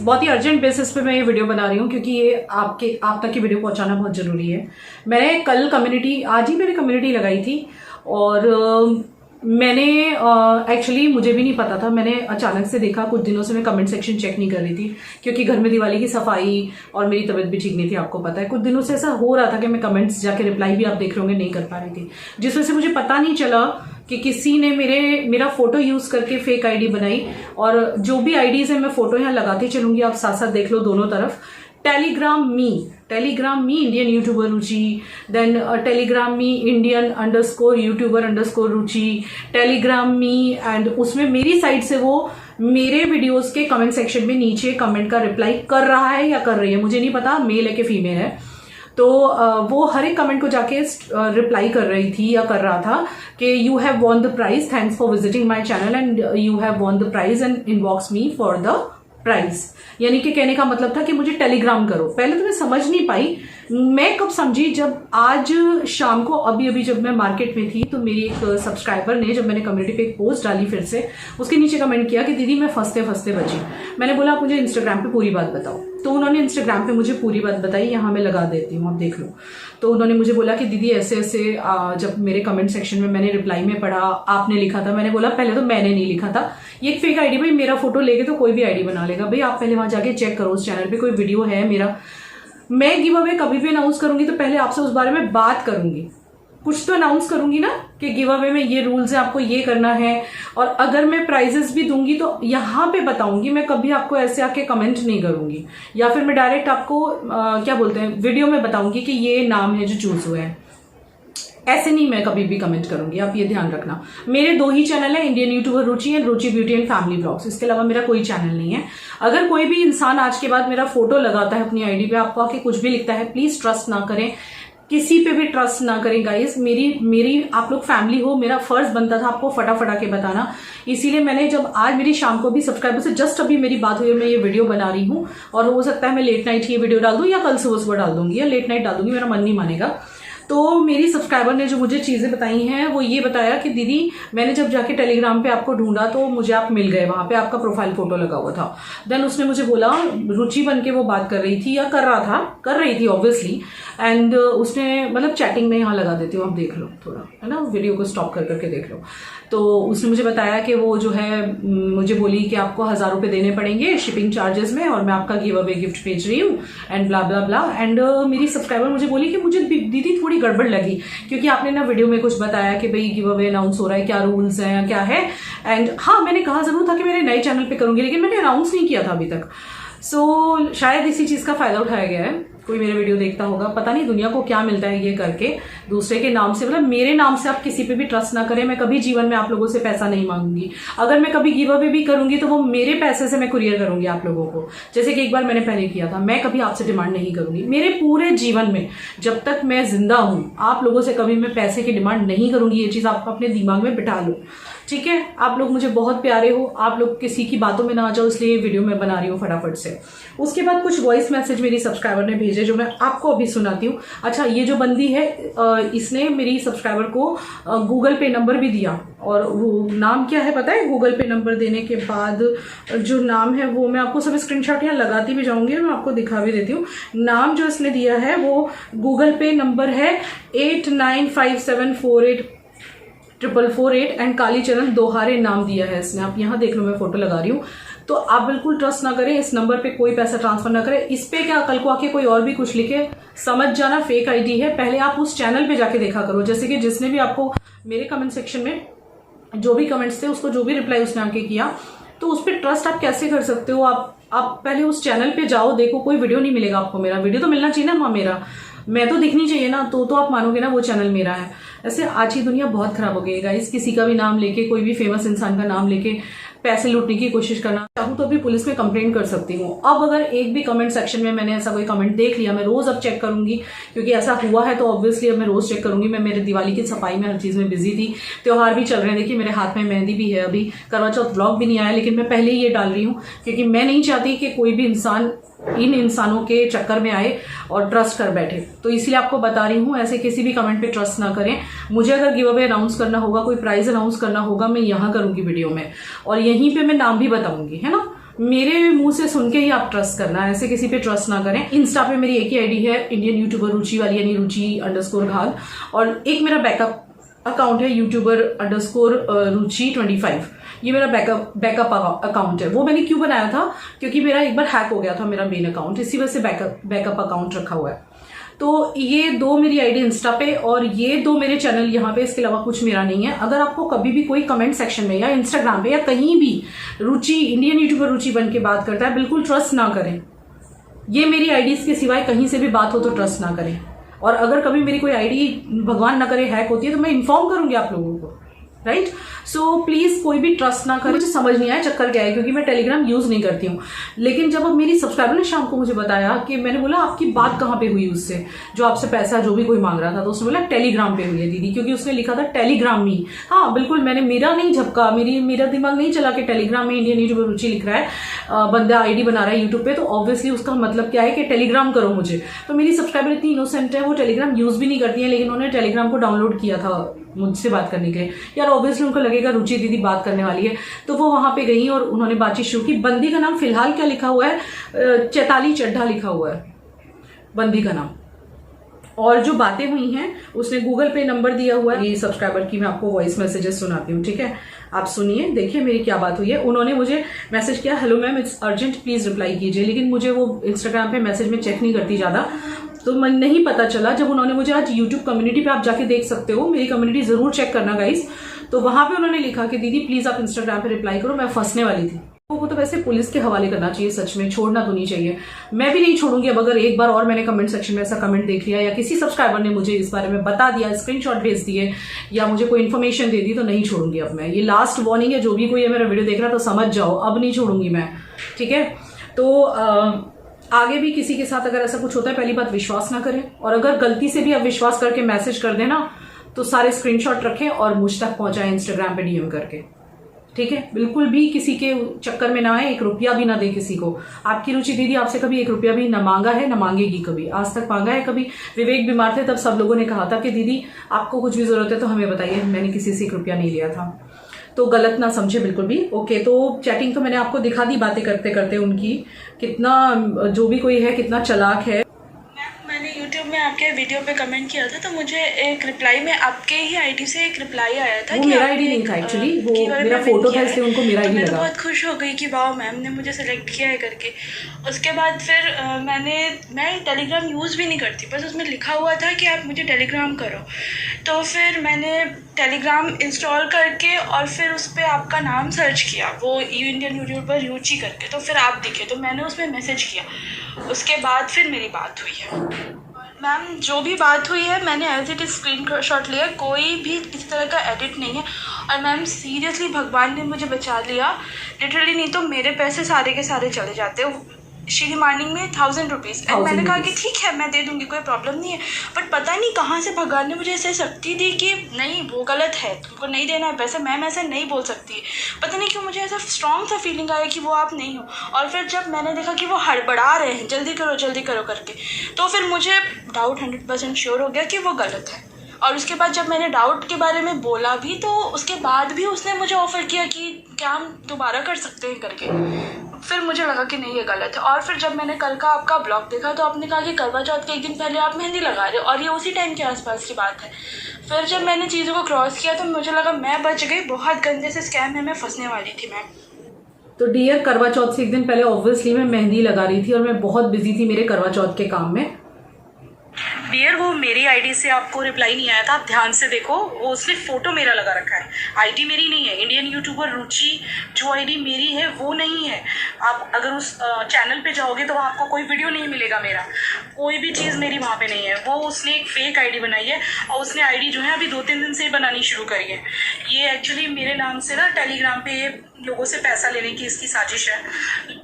बहुत ही urgent basis पे मैं ये वीडियो बना रही हूँ क्योंकि ये आप तक की वीडियो पहुंचाना बहुत ज़रूरी है। मैंने कल आज ही मैंने कम्युनिटी लगाई थी और मैंने एक्चुअली मुझे भी नहीं पता था। मैंने अचानक से देखा, कुछ दिनों से मैं कमेंट सेक्शन चेक नहीं कर रही थी क्योंकि घर में दिवाली की सफाई और मेरी तबीयत भी ठीक नहीं थी, आपको पता है। कुछ दिनों से ऐसा हो रहा था कि मैं कमेंट्स जाके रिप्लाई भी आप देख रहे होंगे नहीं कर पा रही थी, जिस वजह से मुझे पता नहीं चला कि किसी ने मेरा फोटो यूज करके फेक आईडी बनाई। और जो भी आईडीज है मैं फोटो यहाँ लगाती चलूंगी, आप साथ साथ देख लो दोनों तरफ। Telegram me Indian YouTuber Ruchi, then Telegram me Indian _YouTuber Ruchi, Telegram me, and उसमें मेरी साइड से वो मेरे वीडियोस के कमेंट सेक्शन में नीचे कमेंट का रिप्लाई कर रहा है या कर रही है, मुझे नहीं पता, मेल है कि फीमेल है। तो वो हर एक कमेंट को जाके रिप्लाई कर रही थी या कर रहा था कि you have won the prize, thanks for visiting my channel and you have won the prize and inbox me for the price. यानी कि कहने का मतलब था कि मुझे टेलीग्राम करो। पहले तो मैं समझ नहीं पाई, मैं कब समझी जब आज शाम को अभी जब मैं मार्केट में थी तो मेरी एक सब्सक्राइबर ने, जब मैंने कम्युनिटी पे एक पोस्ट डाली फिर से, उसके नीचे कमेंट किया कि दीदी मैं फंसते बची। मैंने बोला आप मुझे इंस्टाग्राम पे पूरी बात बताओ। तो उन्होंने इंस्टाग्राम पे मुझे पूरी बात बताई, यहाँ मैं लगा देती हूँ, आप देख लो। तो उन्होंने मुझे बोला कि दीदी ऐसे जब मेरे कमेंट सेक्शन में मैंने रिप्लाई में पढ़ा आपने लिखा था, मैंने बोला पहले तो मैंने नहीं लिखा था, ये एक फेक आईडी, भाई मेरा फोटो लेके तो कोई भी आईडी बना लेगा, भाई आप पहले वहां जाके चेक करो उस चैनल पे कोई वीडियो है मेरा। मैं गिव अवे कभी भी अनाउंस करूंगी तो पहले आपसे उस बारे में बात करूंगी, कुछ तो अनाउंस करूंगी ना कि गिव अवे में ये रूल्स है, आपको ये करना है। और अगर मैं प्राइजेस भी दूंगी तो यहाँ पे बताऊंगी, मैं कभी आपको ऐसे आके कमेंट नहीं करूंगी, या फिर मैं डायरेक्ट आपको क्या बोलते हैं वीडियो में बताऊंगी कि ये नाम है जो चूज हुआ है। ऐसे नहीं मैं कभी भी कमेंट करूंगी, आप ये ध्यान रखना। मेरे 2 ही चैनल है, Indian YouTuber Ruchi and Ruchi beauty and family blogs, इसके अलावा मेरा कोई चैनल नहीं है। अगर कोई भी इंसान आज के बाद मेरा फोटो लगाता है अपनी आईडी पे, आपको आके कुछ भी लिखता है, प्लीज ट्रस्ट ना करें, किसी पे भी ट्रस्ट ना करें गाइस। मेरी आप लोग फैमिली हो, मेरा फर्ज बनता था आपको फटाफट के बताना। इसीलिए मैंने जब आज मेरी शाम को भी सब्सक्राइबर से जस्ट अभी मेरी बात हुई, मैं ये वीडियो बना रही हूँ और हो सकता है मैं लेट नाइट ये वीडियो डाल दूं या कल सुबह डाल दूंगी या लेट नाइट डाल दूंगी, मेरा मन नहीं मानेगा। तो मेरी सब्सक्राइबर ने जो मुझे चीजें बताई हैं वो ये बताया कि दीदी मैंने जब जाके टेलीग्राम पे आपको ढूंढा तो मुझे आप मिल गए, वहां पे आपका प्रोफाइल फोटो लगा हुआ था। देन उसने मुझे बोला, रुचि बन के वो बात कर रही थी या कर रही थी ऑब्वियसली, एंड उसने मतलब चैटिंग में यहाँ लगा देती हूँ, आप देख लो थोड़ा, है ना, वीडियो को स्टॉप करके देख लो। तो उसने मुझे बताया कि वो जो है मुझे बोली कि आपको 1000 रुपये देने पड़ेंगे शिपिंग चार्जेस में और मैं आपका गिव अवे गिफ्ट भेज रही हूँ and blah blah blah. And मेरी सब्सक्राइबर मुझे बोली कि मुझे दीदी थोड़ी गड़बड़ लगी क्योंकि आपने ना वीडियो में कुछ बताया कि भाई गिव अवे अनाउंस हो रहा है, क्या रूल्स हैं क्या है। एंड हाँ, मैंने कहा जरूर था कि मेरे नए चैनल पे करूंगी, लेकिन मैंने अनाउंस नहीं किया था अभी तक। सो शायद इसी चीज का फायदा उठाया गया है, कोई मेरे वीडियो देखता होगा, पता नहीं दुनिया को क्या मिलता है ये करके दूसरे के नाम से। मतलब मेरे नाम से आप किसी पे भी ट्रस्ट ना करें। मैं कभी जीवन में आप लोगों से पैसा नहीं मांगूंगी। अगर मैं कभी गिव अवे भी करूंगी तो वो मेरे पैसे से मैं कुरियर करूंगी आप लोगों को, जैसे कि एक बार मैंने पहले किया था। मैं कभी आपसे डिमांड नहीं करूंगी मेरे पूरे जीवन में, जब तक मैं जिंदा हूं आप लोगों से कभी मैं पैसे की डिमांड नहीं करूंगी। ये चीज आप अपने दिमाग में बिठा लो, ठीक है। आप लोग मुझे बहुत प्यारे हो, आप लोग किसी की बातों में ना आ जाओ, इसलिए ये वीडियो मैं बना रही हूँ फटाफट से। उसके बाद कुछ वॉइस मैसेज मेरी सब्सक्राइबर ने भेजे जो मैं आपको अभी सुनाती हूँ। अच्छा, ये जो बंदी है इसने मेरी सब्सक्राइबर को गूगल पे नंबर भी दिया, और वो नाम क्या है पता है? गूगल पे नंबर देने के बाद जो नाम है वो मैं आपको सब स्क्रीनशॉट यहाँ लगाती भी जाऊंगी, मैं आपको दिखा भी देती हूँ। नाम जो इसने दिया है वो गूगल पे नंबर है 8957484448 एंड कालीचरण दोहारे नाम दिया है इसने। आप यहाँ देख लो, मैं फोटो लगा रही हूँ। तो आप बिल्कुल ट्रस्ट ना करें, इस नंबर पे कोई पैसा ट्रांसफर ना करें। इस पे क्या कल को आके कोई और भी कुछ लिखे, समझ जाना फेक आईडी है। पहले आप उस चैनल पे जाके देखा करो, जैसे कि जिसने भी आपको मेरे कमेंट सेक्शन में जो भी कमेंट्स थे उसको जो भी रिप्लाई उसने आके किया, तो उस पर ट्रस्ट आप कैसे कर सकते हो? आप पहले उस चैनल पे जाओ, देखो कोई वीडियो नहीं मिलेगा आपको, मेरा वीडियो तो मिलना चाहिए ना, मेरा मैं तो दिखनी चाहिए ना, तो आप मानोगे ना वो चैनल मेरा है। ऐसे आज की दुनिया बहुत खराब हो गई है गाइस, किसी का भी नाम लेके, कोई भी फेमस इंसान का नाम लेके पैसे लूटने की कोशिश करना। चाहूँ तो अभी पुलिस में कंप्लेंट कर सकती हूँ। अब अगर एक भी कमेंट सेक्शन में मैंने ऐसा कोई कमेंट देख लिया, मैं रोज अब चेक करूंगी, क्योंकि ऐसा हुआ है तो ऑब्वियसली अब मैं रोज चेक करूंगी। मैं मेरे दिवाली की सफाई में हर चीज में बिजी थी, त्योहार भी चल रहे हैं, देखिए मेरे हाथ में मेहंदी भी है, अभी करवा चौथ व्लॉग भी नहीं आया, लेकिन मैं पहले ही ये डाल रही हूँ क्योंकि मैं नहीं चाहती कि कोई भी इंसान इन इंसानों के चक्कर में आए और ट्रस्ट कर बैठे। तो इसलिए आपको बता रही हूँ, ऐसे किसी भी कमेंट पे ट्रस्ट ना करें। मुझे अगर गिव अवे अनाउंस करना होगा, कोई प्राइज अनाउंस करना होगा, मैं यहाँ करूंगी वीडियो में, और यहीं पे मैं नाम भी बताऊंगी, है ना। मेरे मुंह से सुन के ही आप ट्रस्ट करना, ऐसे किसी पे ट्रस्ट ना करें। इंस्टा पे मेरी एक ही आईडी है, इंडियन यूट्यूबर रुचि वाली, यानी रुचि_घाल, और एक मेरा बैकअप अकाउंट है यूट्यूबर_रुचि25। ये मेरा बैकअप अकाउंट है। वो मैंने क्यों बनाया था, क्योंकि मेरा एक बार हैक हो गया था मेरा मेन अकाउंट, इसी वजह से बैकअप अकाउंट रखा हुआ है। तो ये 2 मेरी आईडी इंस्टा पे और ये 2 मेरे चैनल यहाँ पे, इसके अलावा कुछ मेरा नहीं है। अगर आपको कभी भी कोई कमेंट सेक्शन में या इंस्टाग्राम पे या कहीं भी रुचि, इंडियन यूट्यूबर रुचि बन के बात करता है, बिल्कुल ट्रस्ट ना करें। ये मेरी आईडीज के सिवाय कहीं से भी बात हो तो ट्रस्ट ना करें। और अगर कभी मेरी कोई आईडी, भगवान ना करे, हैक होती है तो मैं इन्फॉर्म करूंगी आप लोगों को, राइट। सो प्लीज कोई भी ट्रस्ट ना करें। मुझे समझ नहीं आया चक्कर क्या है, क्योंकि मैं टेलीग्राम यूज नहीं करती हूँ। लेकिन जब अब मेरी सब्सक्राइबर ने शाम को मुझे बताया कि मैंने बोला आपकी बात कहाँ पे हुई उससे, जो आपसे पैसा जो भी कोई मांग रहा था, तो उसने बोला टेलीग्राम पे हुई है दीदी, क्योंकि उसने लिखा था टेलीग्राम में। हाँ बिल्कुल, मेरा नहीं झपका, मेरा दिमाग नहीं चला कि टेलीग्राम में इंडियन यूट्यूबर रुचि लिख रहा है, बंदा आईडी बना रहा है यूट्यूब पे, तो ऑब्वियसली उसका मतलब क्या है कि टेलीग्राम करो मुझे। तो मेरी सब्सक्राइबर इतनी इनोसेंट है, वो टेलीग्राम यूज भी नहीं करती है, लेकिन उन्होंने टेलीग्राम को डाउनलोड किया था मुझसे बात करने के लिए। यार ऑब्वियसली उनको लगेगा रुचि दीदी बात करने वाली है, तो वो वहां पे गई और उन्होंने बातचीत शुरू की। बंदी का नाम फिलहाल क्या लिखा हुआ है, चैताली चड्ढा लिखा हुआ है बंदी का नाम। और जो बातें हुई हैं, उसने गूगल पे नंबर दिया हुआ है। ये सब्सक्राइबर की मैं आपको वॉइस मैसेजेस सुनाती हूँ, ठीक है, आप सुनिए, देखिए मेरी क्या बात हुई है। उन्होंने मुझे मैसेज किया, hello ma'am it's urgent please reply कीजिए। लेकिन मुझे वो इंस्टाग्राम पे मैसेज में चेक नहीं करती ज्यादा, तो मन नहीं पता चला। जब उन्होंने मुझे आज यूट्यूब कम्युनिटी पे, आप जाके देख सकते हो, मेरी कम्युनिटी जरूर चेक करना गाइस, तो वहां पे उन्होंने लिखा कि दीदी प्लीज आप इंस्टाग्राम पे रिप्लाई करो, मैं फंसने वाली थी। वो तो वैसे पुलिस के हवाले करना चाहिए, सच में छोड़ना तो नहीं चाहिए। मैं भी नहीं छोड़ूंगी। अब अगर एक बार और मैंने कमेंट सेक्शन में ऐसा कमेंट देख लिया, या किसी सब्सक्राइबर ने मुझे इस बारे में बता दिया, स्क्रीनशॉट भेज दिए, या मुझे कोई इन्फॉर्मेशन दे दी, तो नहीं छोड़ूंगी अब मैं। ये लास्ट वार्निंग है, जो भी कोई है मेरा वीडियो देख रहा है तो समझ जाओ, अब नहीं छोड़ूंगी मैं, ठीक है। तो आगे भी किसी के साथ अगर ऐसा कुछ होता है, पहली बात विश्वास ना करें, और अगर गलती से भी आप विश्वास करके मैसेज कर देना, तो सारे स्क्रीनशॉट रखें और मुझ तक पहुंचाएं इंस्टाग्राम पे डीएम करके, ठीक है। बिल्कुल भी किसी के चक्कर में ना आए, 1 रुपया भी ना दे किसी को। आपकी रुचि दीदी आपसे कभी 1 रुपया भी ना मांगा है, ना मांगेगी कभी, आज तक मांगा है कभी? विवेक बीमार थे तब सब लोगों ने कहा था कि दीदी आपको कुछ भी जरूरत है तो हमें बताइए, मैंने किसी से 1 रुपया नहीं लिया था। तो गलत ना समझे बिल्कुल भी, ओके। तो चैटिंग तो मैंने आपको दिखा दी बातें करते करते उनकी, कितना जो भी कोई है कितना चालाक है। मैंने YouTube में आपके वीडियो पे कमेंट किया था, तो मुझे एक रिप्लाई में आपके ही आईडी से एक रिप्लाई आया था। वो कि मेरा आईडी नहीं था एक्चुअली, वो मेरा फोटो था, इसलिए उनको मेरा आईडी लगा। तो बहुत खुश हो गई कि वाह मैम ने मुझे सेलेक्ट किया है करके। उसके बाद फिर मैं टेलीग्राम यूज़ भी नहीं करती, बस उसमें लिखा हुआ था कि आप मुझे टेलीग्राम करो। तो फिर मैंने टेलीग्राम इंस्टॉल करके और फिर उस पर आपका नाम सर्च किया, वो इंडियन यूट्यूबर रुचि करके, तो फिर आप दिखे, तो मैंने उसमें मैसेज किया। उसके बाद फिर मेरी बात हुई है। मैम जो भी बात हुई है मैंने एज इट इज स्क्रीनशॉट लिया, कोई भी किसी तरह का एडिट नहीं है। और मैम सीरियसली भगवान ने मुझे बचा लिया, लिटरली, नहीं तो मेरे पैसे सारे के सारे चले जाते। शी डिमांडिंग में 1000 रुपीज़, एंड मैंने कहा कि ठीक है मैं दे दूँगी, कोई प्रॉब्लम नहीं है। बट पता नहीं कहाँ से भगवान ने मुझे ऐसे शक्ति दी कि नहीं वो गलत है, तुमको नहीं देना है पैसे। मैम ऐसे नहीं बोल सकती, पता नहीं क्यों मुझे ऐसा स्ट्रॉन्ग सा फीलिंग आया कि वो आप नहीं हो। और फिर जब मैंने देखा कि वो हड़बड़ा रहे हैं जल्दी करो करके, तो फिर मुझे डाउट 100% श्योर हो गया कि वो गलत है। और उसके बाद जब मैंने डाउट के बारे में बोला भी, तो उसके बाद भी उसने मुझे ऑफ़र किया कि क्या हम दोबारा कर सकते हैं करके। फिर मुझे लगा कि नहीं ये गलत है। और फिर जब मैंने कल का आपका ब्लॉग देखा, तो आपने कहा कि करवा चौथ के 1 दिन पहले आप मेहंदी लगा रहे हो, और ये उसी टाइम के आसपास की बात है। फिर जब मैंने चीज़ों को क्रॉस किया, तो मुझे लगा मैं बच गई, बहुत गंदे से स्कैम में मैं फंसने वाली थी मैम। तो डियर, करवा चौथ से 1 दिन पहले ऑब्वियसली मैं मेहंदी लगा रही थी और मैं बहुत बिजी थी मेरे करवा चौथ के काम में। डियर, वो मेरी आईडी से आपको रिप्लाई नहीं आया था, आप ध्यान से देखो, वो उसने फोटो मेरा लगा रखा है, आईडी मेरी नहीं है। इंडियन यूट्यूबर रुचि जो आईडी मेरी है वो नहीं है। आप अगर उस चैनल पे जाओगे तो वहाँ आपको कोई वीडियो नहीं मिलेगा मेरा, कोई भी चीज़ मेरी वहाँ पे नहीं है। वो उसने एक फेक आईडी बनाई है, और उसने आईडी जो है अभी 2-3 दिन से ही बनानी शुरू करी है। ये एक्चुअली मेरे नाम से ना टेलीग्राम पे लोगों से पैसा लेने की इसकी साजिश है।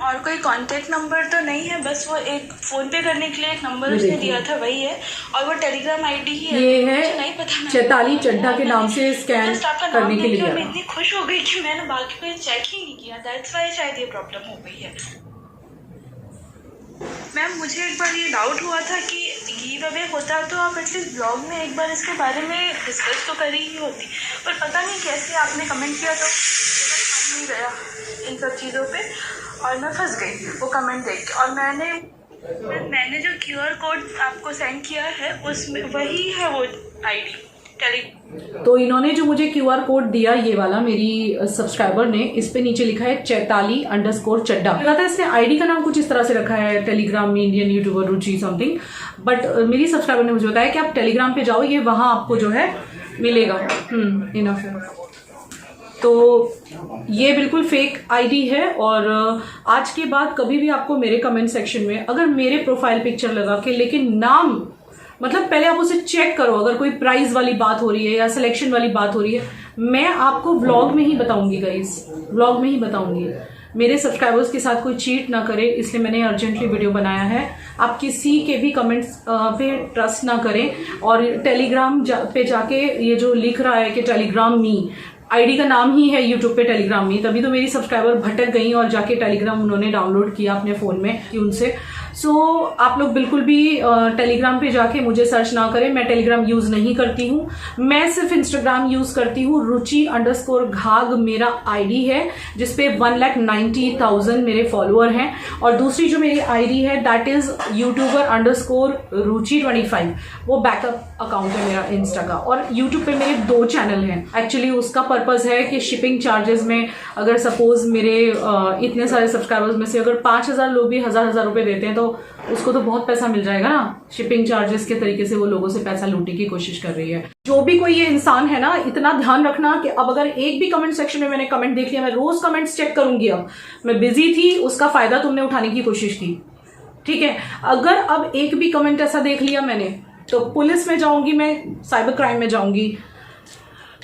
और कोई कांटेक्ट नंबर तो नहीं है, बस वो एक फ़ोन पे करने के लिए एक नंबर उसने दिया था, वही है। और वो टेलीग्राम आईडी ही है, ये है, नहीं पता, चैताली चड्ढा के नाम से स्कैन करने के लिए। मैं इतनी खुश हो गई कि मैंने बाकी कोई चेक ही नहीं किया, दैट्स व्हाई शायद ये प्रॉब्लम हो गई है। मैम मुझे एक बार ये डाउट हुआ था कि गिव अवे होता तो आप एटलीस्ट ब्लॉग में एक बार इसके बारे में डिस्कस तो करी ही होती, पर पता नहीं कैसे आपने कमेंट किया तो नहीं गया। इन सब चीज़ों पे, और मैं फंस गई वो कमेंट देख के। और मैंने जो QR कोड आपको सेंड किया है उसमें वही है वो ID तो इन्होंने जो मुझे QR कोड दिया, ये वाला मेरी सब्सक्राइबर ने, इस पे नीचे लिखा है चैताली_चड्डा। लगा था इसने ID का नाम कुछ इस तरह से रखा है, टेलीग्राम में Indian YouTuber Ruchi something, but मेरी सब्सक्राइबर ने मुझे बताया कि आप टेलीग्राम पे जाओ, ये वहां आपको जो है मिलेगा। इनफ है। तो ये बिल्कुल फेक ID है। और आज के बाद कभी भी आपको मेरे कमेंट सेक्शन में अगर मेरे प्रोफाइल पिक्चर लगा के, लेकिन नाम मतलब पहले आप उसे चेक करो, अगर कोई प्राइस वाली बात हो रही है या सिलेक्शन वाली बात हो रही है, मैं आपको व्लॉग में ही बताऊंगी गाइस, व्लॉग में ही बताऊंगी। मेरे सब्सक्राइबर्स के साथ कोई चीट ना करे, इसलिए मैंने अर्जेंटली वीडियो बनाया है। आप किसी के भी कमेंट्स पे ट्रस्ट ना करें। और टेलीग्राम पे जाके ये जो लिख रहा है कि टेलीग्राम मी, ID का नाम ही है यूट्यूब पे टेलीग्राम मी, तभी तो मेरी सब्सक्राइबर भटक गई और जाके टेलीग्राम उन्होंने डाउनलोड किया अपने फ़ोन में कि उनसे। सो आप लोग बिल्कुल भी टेलीग्राम पे जाके मुझे सर्च ना करें, मैं टेलीग्राम यूज़ नहीं करती हूँ, मैं सिर्फ इंस्टाग्राम यूज़ करती हूँ। रुचि_घाग मेरा ID है, जिसपे 1,90,000 मेरे फॉलोअर हैं। और दूसरी जो मेरी ID है दैट इज़ YouTuber_रुचि25, वो बैकअप अकाउंट है मेरा इंस्टा का। और यूट्यूब पे मेरे 2 चैनल हैं। एक्चुअली उसका पर्पज़ है कि शिपिंग चार्जेस में, अगर सपोज मेरे इतने सारे सब्सक्राइबर्स में से अगर 5,000 लोग भी 1,000 रुपये देते हैं तो उसको तो बहुत पैसा मिल जाएगा ना। शिपिंग चार्जेस के तरीके से वो लोगों से पैसा लूटने की कोशिश कर रही है। जो भी कोई ये इंसान है ना, इतना ध्यान रखना कि अब अगर एक भी कमेंट सेक्शन में मैंने कमेंट देख लिया, मैं रोज कमेंट्स चेक करूंगी। अब मैं बिजी थी, उसका फायदा तुमने उठाने की कोशिश की, ठीक है। अगर अब एक भी कमेंट ऐसा देख लिया मैंने, तो पुलिस में जाऊंगी, मैं साइबर क्राइम में जाऊंगी,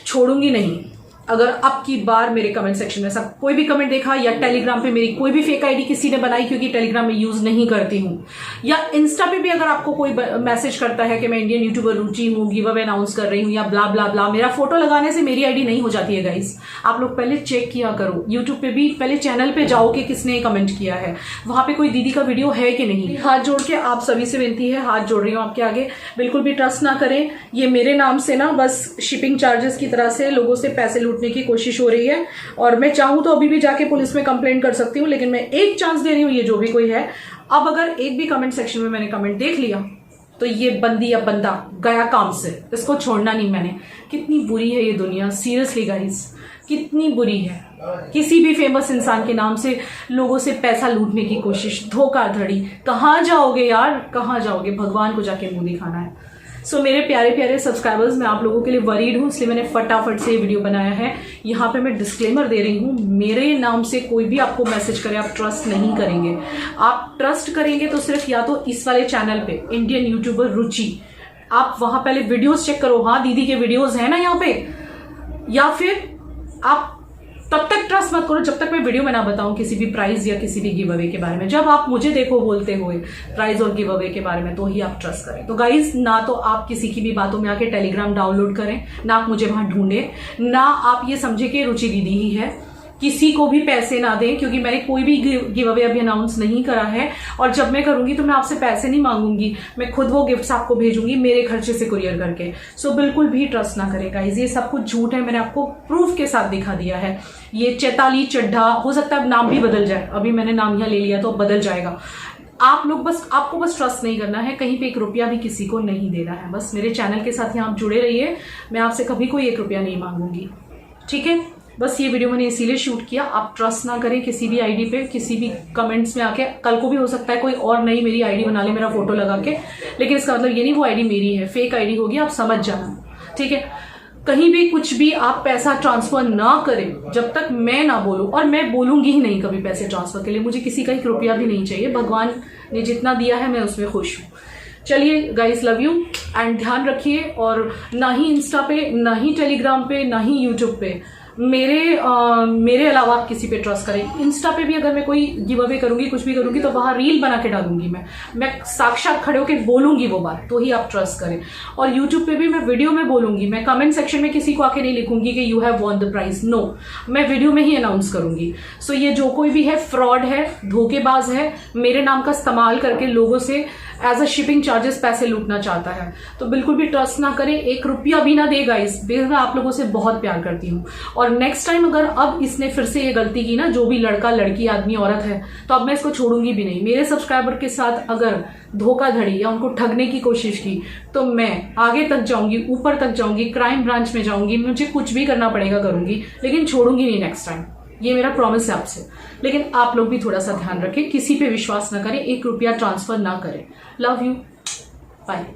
छोड़ूंगी नहीं। अगर अब की बार मेरे कमेंट सेक्शन में ऐसा कोई भी कमेंट देखा, या टेलीग्राम पे मेरी कोई भी फेक ID किसी ने बनाई, क्योंकि टेलीग्राम में यूज नहीं करती हूँ, या इंस्टा पे भी अगर आपको कोई मैसेज करता है कि मैं इंडियन यूट्यूबर रुचि हूँ, गिव अवे अनाउंस कर रही हूँ, या ब्ला ब्ला ब्ला, मेरा फोटो लगाने से मेरी ID नहीं हो जाती है गाइस। आप लोग पहले चेक किया करो, यूट्यूब पे भी पहले चैनल पे जाओ कि किसने कमेंट किया है, वहां पे कोई दीदी का वीडियो है कि नहीं। हाथ जोड़ के आप सभी से विनती है, हाथ जोड़ रही हूँ आपके आगे, बिल्कुल भी ट्रस्ट ना करें। ये मेरे नाम से ना बस शिपिंग चार्जेस की तरह से लोगों से पैसे लूटने की कोशिश हो रही है। और मैं चाहूं तो अभी भी जाके पुलिस में कंप्लेंट कर सकती हूँ, लेकिन मैं एक चांस दे रही हूँ, ये जो भी कोई है। अब अगर एक भी कमेंट सेक्शन में मैंने कमेंट देख लिया, तो ये बंदी या बंदा गया काम से, इसको छोड़ना नहीं मैंने। कितनी बुरी है ये दुनिया, सीरियसली गाइस, कितनी बुरी है। किसी भी फेमस इंसान के नाम से लोगों से पैसा लूटने की कोशिश, धोखाधड़ी। कहाँ जाओगे यार, कहाँ जाओगे? भगवान को जाके मुंह दिखाना है। सो मेरे प्यारे प्यारे सब्सक्राइबर्स, मैं आप लोगों के लिए वरीड हूँ, इसलिए मैंने फटाफट से ये वीडियो बनाया है। यहाँ पे मैं डिस्क्लेमर दे रही हूँ, मेरे नाम से कोई भी आपको मैसेज करे, आप ट्रस्ट नहीं करेंगे। आप ट्रस्ट करेंगे तो सिर्फ या तो इस वाले चैनल पे, इंडियन यूट्यूबर रुचि, आप वहां पहले वीडियोस चेक करो, हाँ दीदी के वीडियोस हैं ना यहाँ पे, या फिर आप तब तक ट्रस्ट मत करो जब तक मैं वीडियो में ना बताऊं किसी भी प्राइस या किसी भी गिव अवे के बारे में। जब आप मुझे देखो बोलते हुए प्राइस और गिव अवे के बारे में, तो ही आप ट्रस्ट करें। तो गाइज, ना तो आप किसी की भी बातों में आके टेलीग्राम डाउनलोड करें, ना आप मुझे वहां ढूंढें, ना आप ये समझे कि रुचि दीदी ही है। किसी को भी पैसे ना दें, क्योंकि मैंने कोई भी गिव अवे अभी अनाउंस नहीं करा है। और जब मैं करूंगी तो मैं आपसे पैसे नहीं मांगूंगी, मैं खुद वो गिफ्ट्स आपको भेजूंगी मेरे खर्चे से कुरियर करके। सो बिल्कुल भी ट्रस्ट ना करें गाइज, ये सब कुछ झूठ है। मैंने आपको प्रूफ के साथ दिखा दिया है। ये चैताली_चड्ढा, हो सकता है अब नाम भी बदल जाए, अभी मैंने नाम यहाँ ले लिया तो अब बदल जाएगा। आप लोग बस, आपको बस ट्रस्ट नहीं करना है, कहीं पे 1 रुपया भी किसी को नहीं देना है। बस मेरे चैनल के साथ यहाँ आप जुड़े रहिए, मैं आपसे कभी कोई 1 रुपया नहीं मांगूंगी, ठीक है। बस ये वीडियो मैंने इसीलिए शूट किया। आप ट्रस्ट ना करें किसी भी आईडी पे, किसी भी कमेंट्स में आके। कल को भी हो सकता है कोई और नई मेरी आईडी बना ले मेरा फोटो लगा के, लेकिन इसका मतलब ये नहीं वो आईडी मेरी है, फेक आईडी होगी, आप समझ जाना, ठीक है। कहीं भी कुछ भी आप पैसा ट्रांसफर ना करें जब तक मैं ना बोलूं, और मैं बोलूंगी ही नहीं कभी पैसे ट्रांसफर के लिए। मुझे किसी का 1 रुपया भी नहीं चाहिए, भगवान ने जितना दिया है मैं उसमें खुश हूँ। चलिए गाइस, लव यू एंड ध्यान रखिए। और ना ही इंस्टा पे, ना ही टेलीग्राम पे, ना ही यूट्यूब पे मेरे अलावा आप किसी पे ट्रस्ट करें। इंस्टा पे भी अगर मैं कोई गिव अवे करूंगी, कुछ भी करूंगी, तो वहां रील बना के डालूंगी, मैं साक्षात खड़े होकर बोलूंगी वो बात, तो ही आप ट्रस्ट करें। और यूट्यूब पे भी मैं वीडियो में बोलूंगी, मैं कमेंट सेक्शन में किसी को आके नहीं लिखूंगी कि you have won the prize, no, मैं वीडियो में ही अनाउंस करूंगी। सो ये जो कोई भी है फ्रॉड है, धोखेबाज है, मेरे नाम का इस्तेमाल करके लोगों से एज अ शिपिंग चार्जेस पैसे लूटना चाहता है, तो बिल्कुल भी ट्रस्ट ना करें। 1 रुपया भी ना दे गाइस, मैं आप लोगों से बहुत प्यार करती हूँ। और और नेक्स्ट टाइम अगर अब इसने फिर से ये गलती की ना, जो भी लड़का लड़की आदमी औरत है, तो अब मैं इसको छोड़ूंगी भी नहीं। मेरे सब्सक्राइबर के साथ अगर धोखाधड़ी या उनको ठगने की कोशिश की तो मैं आगे तक जाऊंगी, ऊपर तक जाऊंगी, क्राइम ब्रांच में जाऊंगी, मुझे कुछ भी करना पड़ेगा करूंगी, लेकिन छोड़ूंगी नहीं नेक्स्ट टाइम। ये मेरा प्रॉमिस है आपसे। लेकिन आप लोग भी थोड़ा सा ध्यान रखें, किसी पे विश्वास ना करें, 1 रुपया ट्रांसफर ना करें। Love you, bye.